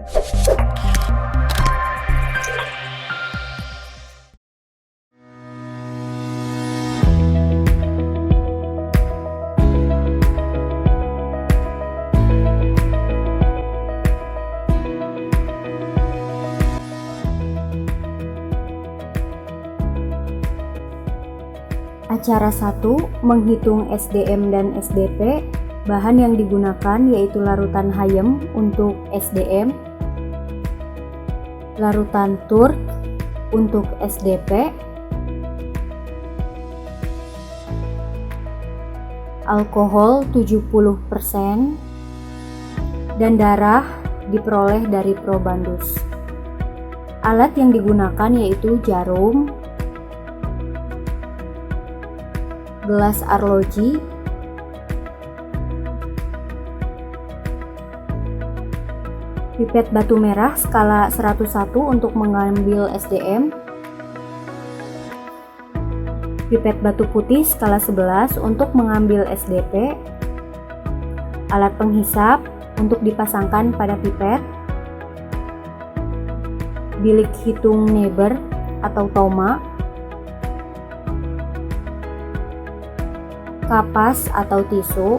Acara 1, menghitung SDM dan SDP. Bahan yang digunakan yaitu larutan Hayem untuk SDM, larutan Turk untuk SDP, alkohol 70%, dan darah diperoleh dari probandus. Alat yang digunakan yaitu jarum, gelas arloji, pipet batu merah skala 101 untuk mengambil SDM, pipet batu putih skala 11 untuk mengambil SDP, alat penghisap untuk dipasangkan pada pipet, bilik hitung Neber atau Toma, kapas atau tisu.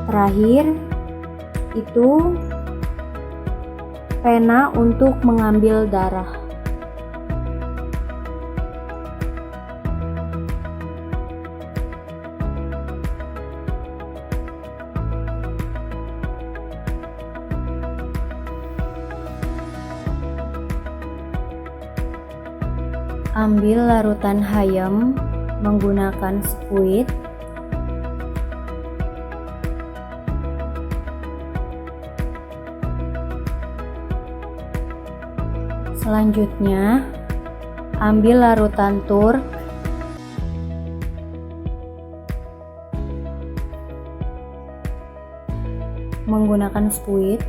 Terakhir itu pena untuk mengambil darah. Ambil larutan Hayem menggunakan spuit. Selanjutnya, ambil larutan Turk. Menggunakan spuit.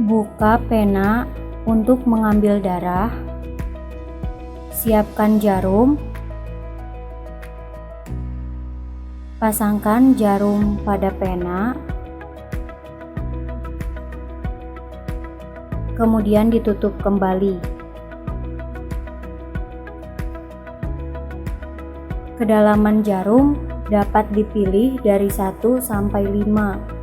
Buka pena untuk mengambil darah. Siapkan jarum. Pasangkan jarum pada pena. Kemudian ditutup kembali. Kedalaman jarum dapat dipilih dari 1 sampai 5.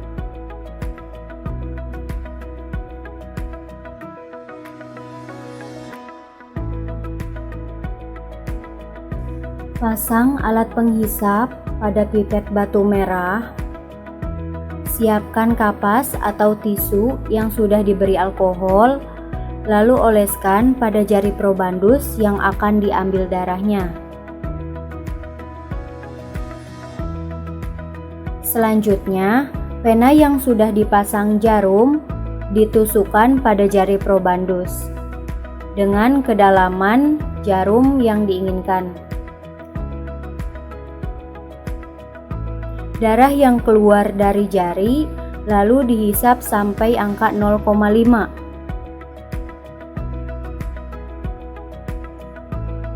Pasang alat penghisap pada pipet batu merah. Siapkan kapas atau tisu yang sudah diberi alkohol, lalu oleskan pada jari probandus yang akan diambil darahnya. Selanjutnya, pena yang sudah dipasang jarum ditusukkan pada jari probandus dengan kedalaman jarum yang diinginkan. Darah yang keluar dari jari lalu dihisap sampai angka 0,5.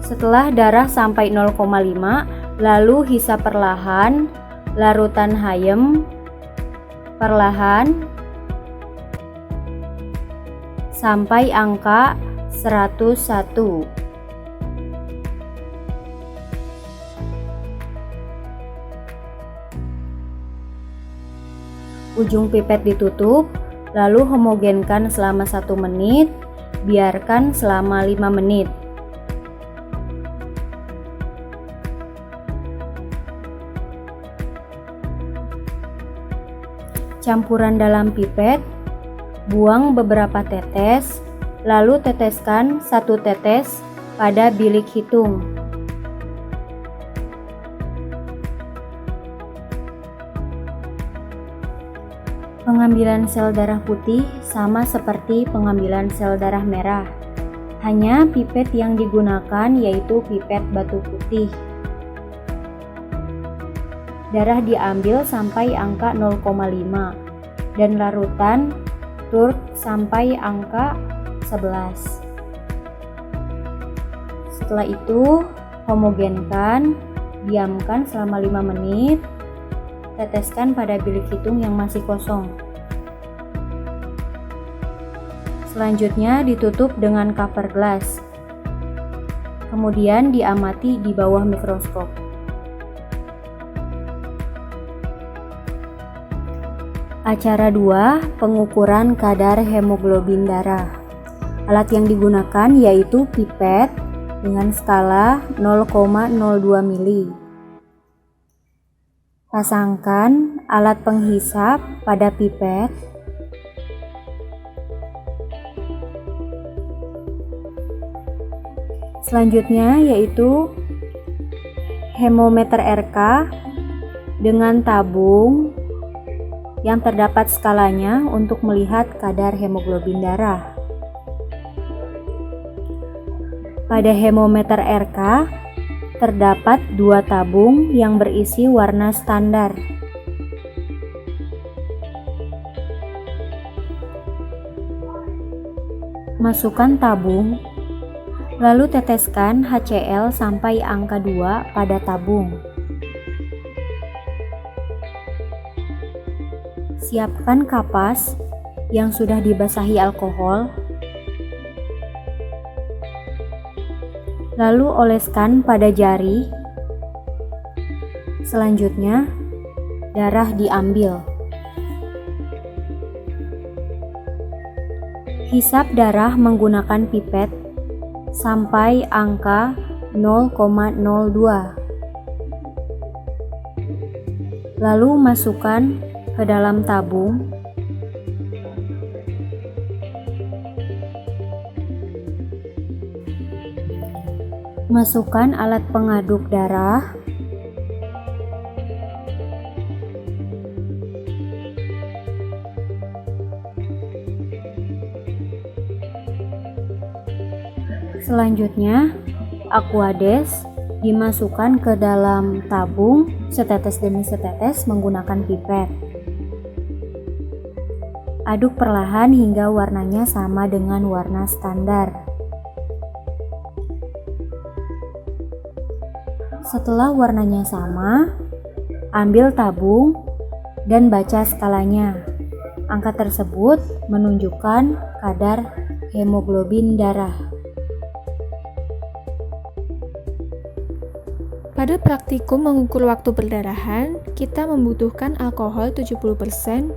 Setelah darah sampai 0,5, lalu hisap perlahan larutan Hayem perlahan sampai angka 101. Ujung pipet ditutup, lalu homogenkan selama 1 menit, biarkan selama 5 menit. Campuran dalam pipet, buang beberapa tetes, lalu teteskan 1 tetes pada bilik hitung. Pengambilan sel darah putih sama seperti pengambilan sel darah merah. Hanya pipet yang digunakan yaitu pipet batu putih. Darah diambil sampai angka 0,5. dan larutan turk sampai angka 11. Setelah itu, homogenkan, diamkan selama 5 menit, teteskan pada bilik hitung yang masih kosong. Selanjutnya ditutup dengan cover glass. Kemudian diamati di bawah mikroskop. Acara 2, pengukuran kadar hemoglobin darah. Alat yang digunakan yaitu pipet dengan skala 0,02 mili. Pasangkan alat penghisap pada pipet. Selanjutnya yaitu hemometer RK dengan tabung yang terdapat skalanya untuk melihat kadar hemoglobin darah. Pada hemometer RK terdapat 2 tabung yang berisi warna standar. Masukkan tabung, lalu teteskan HCl sampai angka 2 pada tabung. Siapkan kapas yang sudah dibasahi alkohol, lalu oleskan pada jari. Selanjutnya, darah diambil. Hisap darah menggunakan pipet sampai angka 0,02. Lalu masukkan ke dalam tabung. Masukkan alat pengaduk darah. Selanjutnya, Aquades dimasukkan ke dalam tabung setetes demi setetes menggunakan pipet. Aduk perlahan hingga warnanya sama dengan warna standar. Setelah warnanya sama, ambil tabung dan baca skalanya. Angka tersebut menunjukkan kadar hemoglobin darah. Pada praktikum mengukur waktu perdarahan, kita membutuhkan alkohol 70%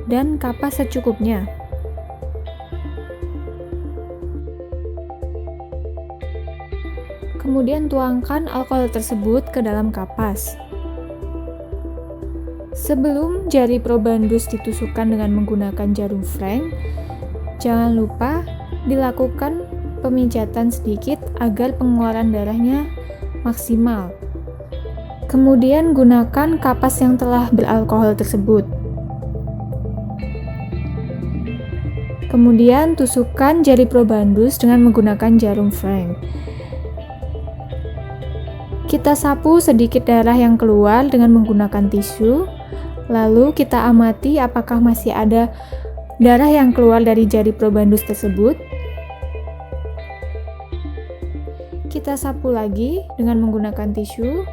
dan kapas secukupnya. Kemudian tuangkan alkohol tersebut ke dalam kapas. Sebelum jari probandus ditusukkan dengan menggunakan jarum Frank, jangan lupa dilakukan pemijatan sedikit agar pengeluaran darahnya maksimal. Kemudian gunakan kapas yang telah beralkohol tersebut. Kemudian tusukkan jari probandus dengan menggunakan jarum Frank. Kita sapu sedikit darah yang keluar dengan menggunakan tisu, lalu kita amati apakah masih ada darah yang keluar dari jari probandus tersebut. Kita sapu lagi dengan menggunakan tisu.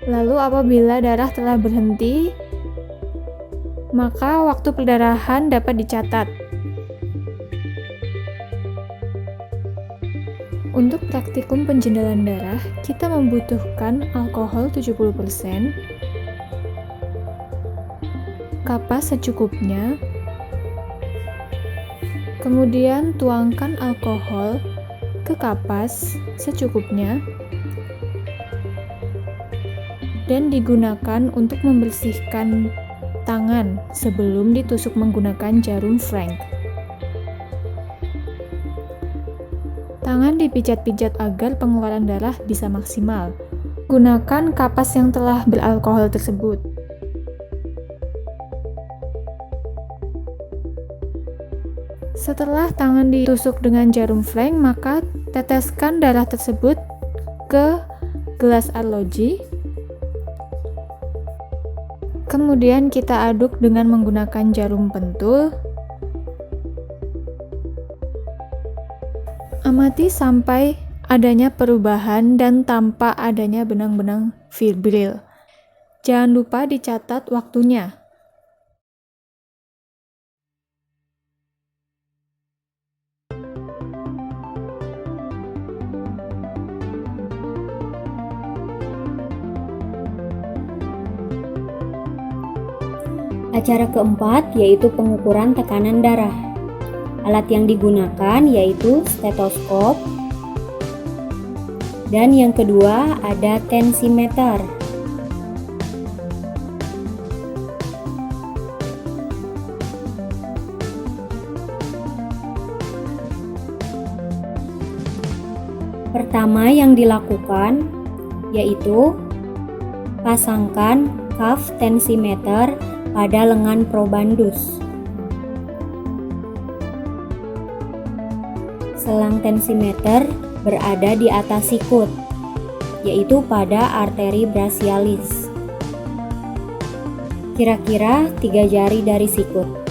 Lalu apabila darah telah berhenti, maka waktu perdarahan dapat dicatat. Untuk praktikum penjendalan darah, kita membutuhkan alkohol 70%, kapas secukupnya, kemudian tuangkan alkohol ke kapas secukupnya dan digunakan untuk membersihkan tangan sebelum ditusuk menggunakan jarum Frank. Tangan dipijat-pijat agar pengeluaran darah bisa maksimal. Gunakan kapas yang telah beralkohol tersebut. Setelah tangan ditusuk dengan jarum Frank, maka teteskan darah tersebut ke gelas arloji. Kemudian kita aduk dengan menggunakan jarum pentul. Amati sampai adanya perubahan dan tanpa adanya benang-benang fibril. Jangan lupa dicatat waktunya. Acara keempat yaitu pengukuran tekanan darah. Alat yang digunakan yaitu stetoskop, dan yang kedua ada tensimeter. Pertama yang dilakukan yaitu pasangkan cuff tensimeter pada lengan probandus. Selang tensimeter berada di atas sikut, yaitu pada arteri brachialis, kira-kira 3 jari dari sikut.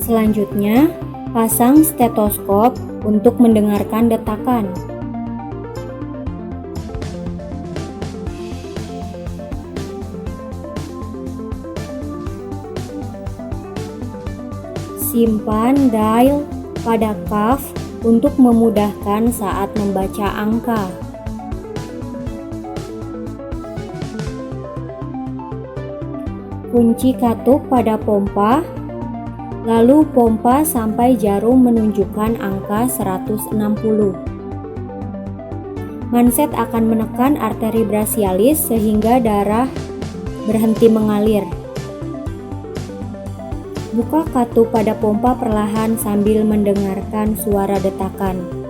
Selanjutnya, pasang stetoskop untuk mendengarkan detakan. Simpan dial pada cuff untuk memudahkan saat membaca angka. Kunci katup pada pompa, lalu pompa sampai jarum menunjukkan angka 160. Manset akan menekan arteri brachialis sehingga darah berhenti mengalir. Buka katup pada pompa perlahan sambil mendengarkan suara detakan.